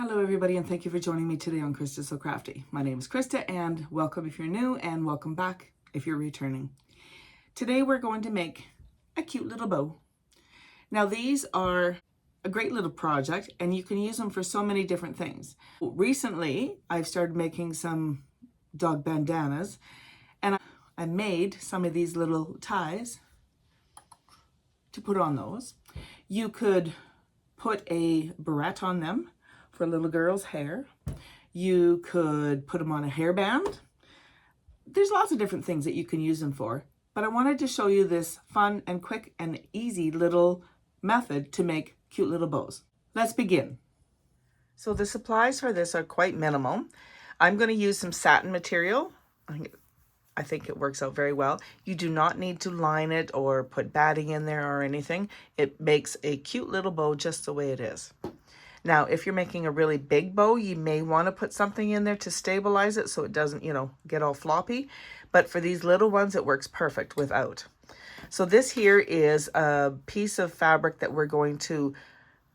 Hello everybody, and thank you for joining me today on Krista So Crafty. My name is Krista, and welcome if you're new, and welcome back if you're returning. Today we're going to make a cute little bow. Now these are a great little project, and you can use them for so many different things. Recently, I've started making some dog bandanas, and I made some of these little ties to put on those. You could put a barrette on them for a little girl's hair. You could put them on a hairband. There's lots of different things that you can use them for, but I wanted to show you this fun and quick and easy little method to make cute little bows. Let's begin. So the supplies for this are quite minimal. I'm going to use some satin material. I think it works out very well. You do not need to line it or put batting in there or anything. It makes a cute little bow just the way it is. Now, if you're making a really big bow, you may want to put something in there to stabilize it so it doesn't, get all floppy. But for these little ones, it works perfect without. So this here is a piece of fabric that we're going to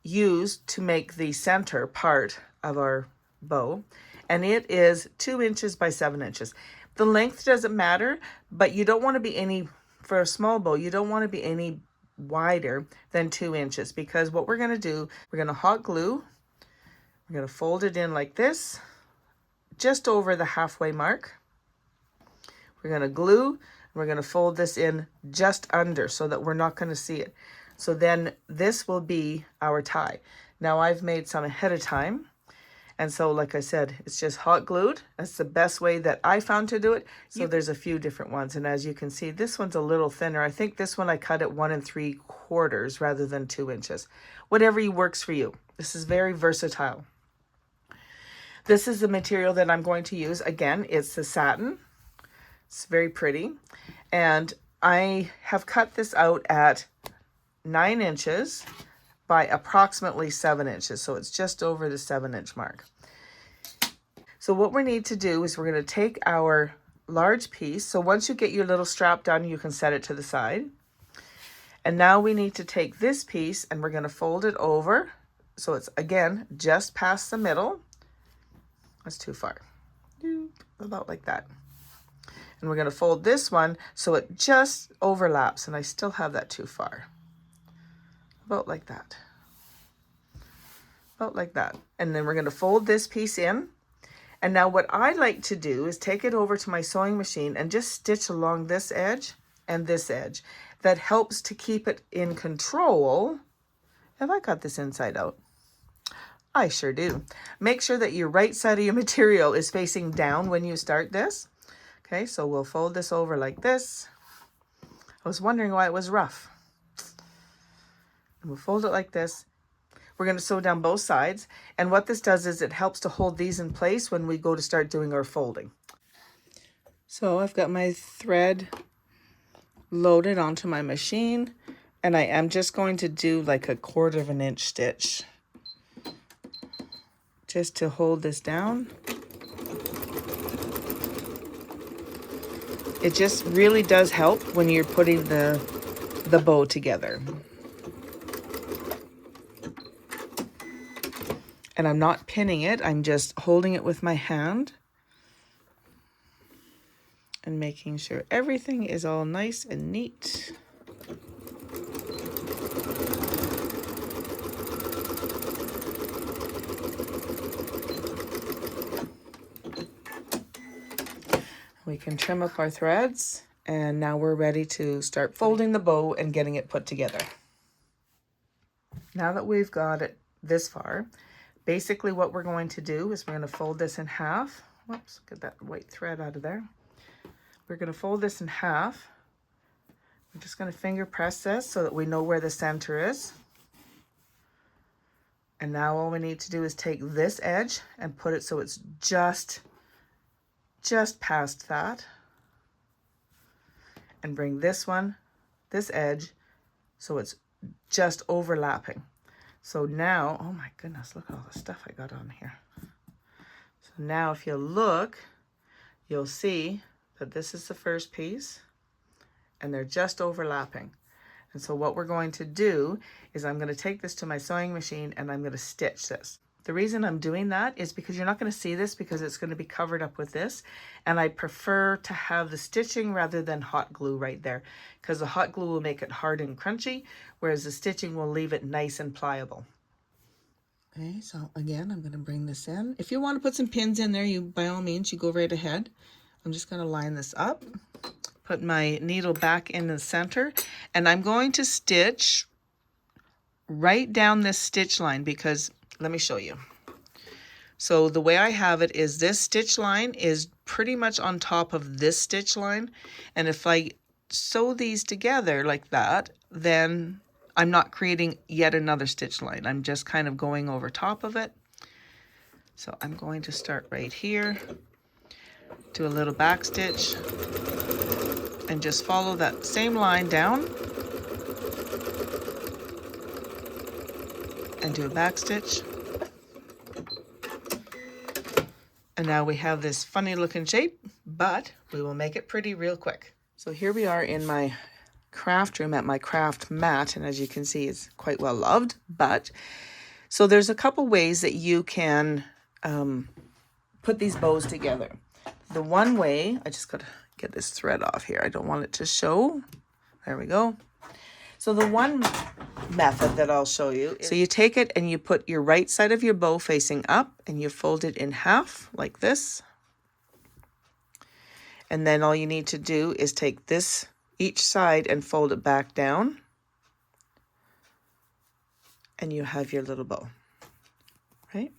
use to make the center part of our bow. And it is 2 inches by 7 inches. The length doesn't matter, but you don't want to be any, for a small bow, you don't want to be any wider than 2 inches, because what we're going to do, we're going to hot glue, we're going to fold it in like this, just over the halfway mark. We're going to glue, and we're going to fold this in just under so that we're not going to see it. So then this will be our tie. Now I've made some ahead of time. And so, like I said, it's just hot glued. That's the best way that I found to do it. So there's a few different ones. And as you can see, this one's a little thinner. I think this one I cut at 1 3/4 rather than 2 inches. Whatever works for you. This is very versatile. This is the material that I'm going to use. Again, it's the satin. It's very pretty. And I have cut this out at 9 inches by approximately 7 inches. So it's just over the 7-inch mark. So what we need to do is we're going to take our large piece. So once you get your little strap done, you can set it to the side. And now we need to take this piece and we're going to fold it over. So it's, again, just past the middle. That's too far. About like that. And we're going to fold this one so it just overlaps. And I still have that too far. About like that. About like that. And then we're going to fold this piece in. And now what I like to do is take it over to my sewing machine and just stitch along this edge and this edge. That helps to keep it in control. Have I got this inside out? I sure do. Make sure that your right side of your material is facing down when you start this. Okay, so we'll fold this over like this. I was wondering why it was rough. And we'll fold it like this. We're going to sew down both sides. And what this does is it helps to hold these in place when we go to start doing our folding. So I've got my thread loaded onto my machine. And I am just going to do like a 1/4 inch stitch. Just to hold this down. It just really does help when you're putting the bow together. And I'm not pinning it, I'm just holding it with my hand and making sure everything is all nice and neat. We can trim up our threads, and now we're ready to start folding the bow and getting it put together. Now that we've got it this far, basically what we're going to do is we're going to fold this in half. Whoops, get that white thread out of there. We're going to fold this in half. We're just going to finger press this so that we know where the center is. And now all we need to do is take this edge and put it so it's just past that. And bring this one, this edge, so it's just overlapping. So now, oh my goodness, look at all the stuff I got on here. So now if you look, you'll see that this is the first piece and they're just overlapping. And so what we're going to do is I'm going to take this to my sewing machine and I'm going to stitch this. The reason I'm doing that is because you're not going to see this because it's going to be covered up with this. And I prefer to have the stitching rather than hot glue right there, because the hot glue will make it hard and crunchy, whereas the stitching will leave it nice and pliable. Okay, so again, I'm going to bring this in. If you want to put some pins in there, you by all means, you go right ahead. I'm just going to line this up, put my needle back in the center, and I'm going to stitch right down this stitch line because let me show you. So the way I have it is this stitch line is pretty much on top of this stitch line. And if I sew these together like that, then I'm not creating yet another stitch line. I'm just kind of going over top of it. So I'm going to start right here, do a little back stitch, and just follow that same line down. And do a back stitch. And now we have this funny looking shape, but we will make it pretty real quick. So here we are in my craft room at my craft mat, and as you can see, it's quite well loved. But so there's a couple ways that you can put these bows together. The one way, I just gotta get this thread off here. I don't want it to show. There we go. So the one method that I'll show you is, so you take it and you put your right side of your bow facing up and you fold it in half like this. And then all you need to do is take this each side and fold it back down. And you have your little bow, right?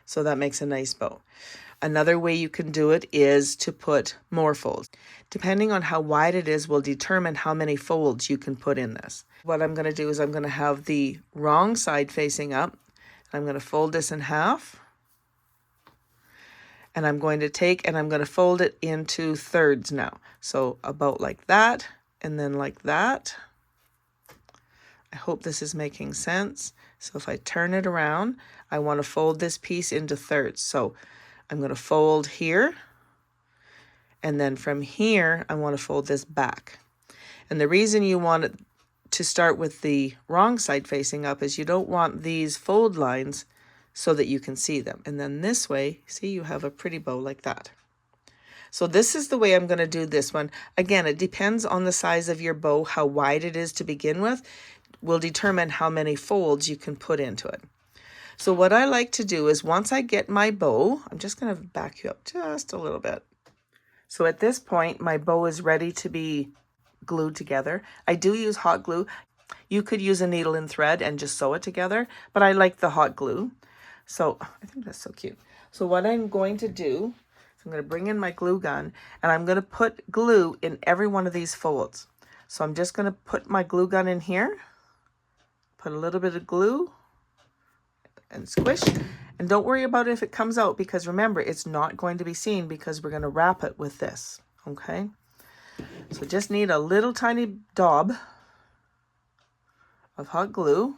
So that makes a nice bow. Another way you can do it is to put more folds. Depending on how wide it is will determine how many folds you can put in this. What I'm going to do is I'm going to have the wrong side facing up. I'm going to fold this in half. And I'm going to take and I'm going to fold it into thirds now. So about like that and then like that. I hope this is making sense. So if I turn it around, I want to fold this piece into thirds. So I'm going to fold here, and then from here, I want to fold this back. And the reason you want it to start with the wrong side facing up is you don't want these fold lines so that you can see them. And then this way, see, you have a pretty bow like that. So this is the way I'm going to do this one. Again, it depends on the size of your bow, how wide it is to begin with, will determine how many folds you can put into it. So what I like to do is once I get my bow, I'm just going to back you up just a little bit. So at this point, my bow is ready to be glued together. I do use hot glue. You could use a needle and thread and just sew it together, but I like the hot glue. So I think that's so cute. So what I'm going to do is I'm going to bring in my glue gun and I'm going to put glue in every one of these folds. So I'm just going to put my glue gun in here, put a little bit of glue, and squish, and don't worry about it if it comes out, because remember, it's not going to be seen because we're going to wrap it with this. Okay, so just need a little tiny daub of hot glue.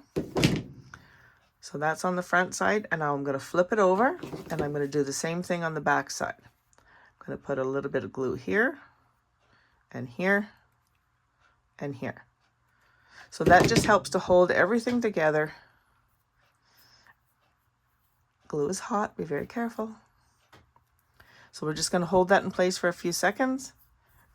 So that's on the front side, and now I'm going to flip it over and I'm going to do the same thing on the back side. I'm going to put a little bit of glue here and here and here. So that just helps to hold everything together. Glue is hot, be very careful. So we're just going to hold that in place for a few seconds.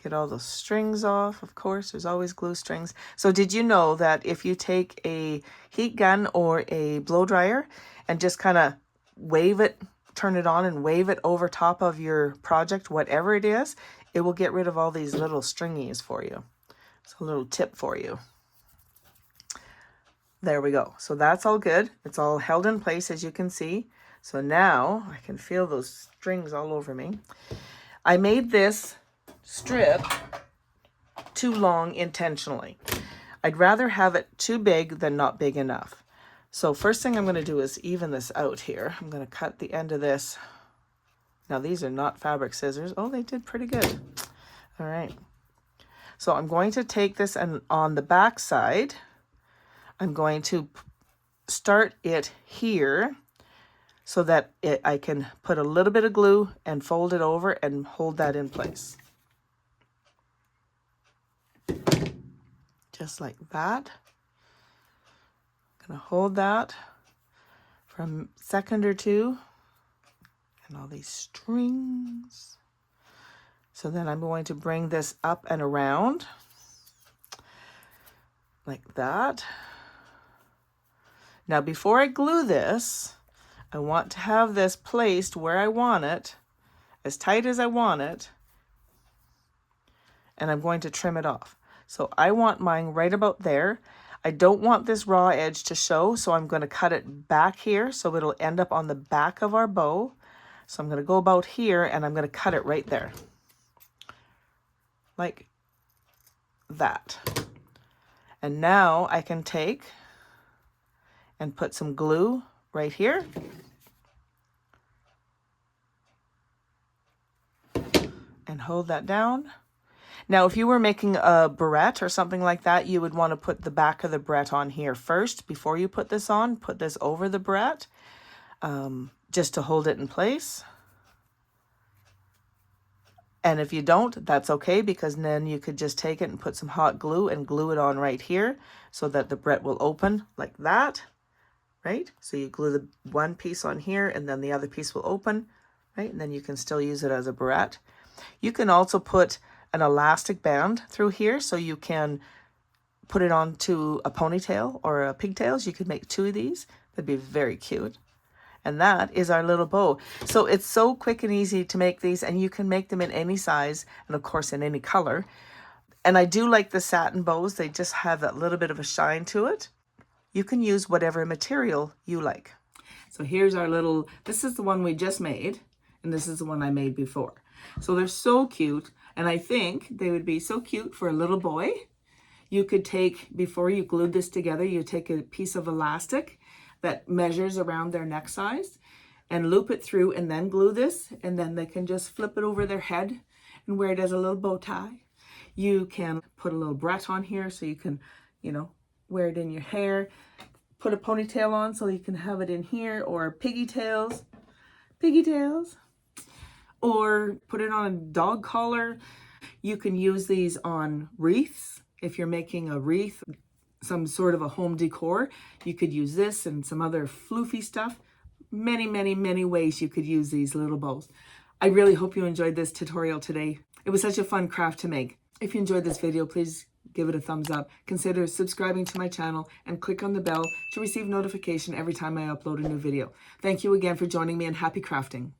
Get all those strings off, of course, there's always glue strings. So did you know that if you take a heat gun or a blow dryer and just kind of wave it, turn it on and wave it over top of your project, whatever it is, it will get rid of all these little stringies for you. It's a little tip for you. There we go. So that's all good. It's all held in place, as you can see. So now I can feel those strings all over me. I made this strip too long intentionally. I'd rather have it too big than not big enough. So first thing I'm going to do is even this out here. I'm going to cut the end of this. Now these are not fabric scissors. Oh, they did pretty good. All right. So I'm going to take this, and on the back side, I'm going to start it here so that I can put a little bit of glue and fold it over and hold that in place. Just like that. I'm going to hold that from a second or two. And all these strings. So then I'm going to bring this up and around like that. Now before I glue this, I want to have this placed where I want it, as tight as I want it, and I'm going to trim it off. So I want mine right about there. I don't want this raw edge to show, so I'm going to cut it back here so it'll end up on the back of our bow. So I'm going to go about here and I'm going to cut it right there. Like that. And now I can take and put some glue right here. And hold that down. Now, if you were making a barrette or something like that, you would want to put the back of the barrette on here first before you put this on. Put this over the barrette just to hold it in place. And if you don't, that's okay, because then you could just take it and put some hot glue and glue it on right here so that the barrette will open like that, right? So you glue the one piece on here and then the other piece will open, right? And then you can still use it as a barrette. You can also put an elastic band through here so you can put it onto a ponytail or a pigtails. You could make 2 of these. That'd be very cute. And that is our little bow. So it's so quick and easy to make these, and you can make them in any size and of course in any color. And I do like the satin bows. They just have that little bit of a shine to it. You can use whatever material you like. So here's our little, this is the one we just made, and this is the one I made before. So they're so cute, and I think they would be so cute for a little boy. You could take, before you glued this together, you take a piece of elastic that measures around their neck size and loop it through and then glue this, and then they can just flip it over their head and wear it as a little bow tie. You can put a little barrette on here so you can, you know, wear it in your hair. Put a ponytail on so you can have it in here, or piggy tails, or put it on a dog collar. You can use these on wreaths. If you're making a wreath, some sort of a home decor, you could use this and some other floofy stuff. Many, many, many ways you could use these little bows. I really hope you enjoyed this tutorial today. It was such a fun craft to make. If you enjoyed this video, please give it a thumbs up. Consider subscribing to my channel and click on the bell to receive notification every time I upload a new video. Thank you again for joining me, and happy crafting.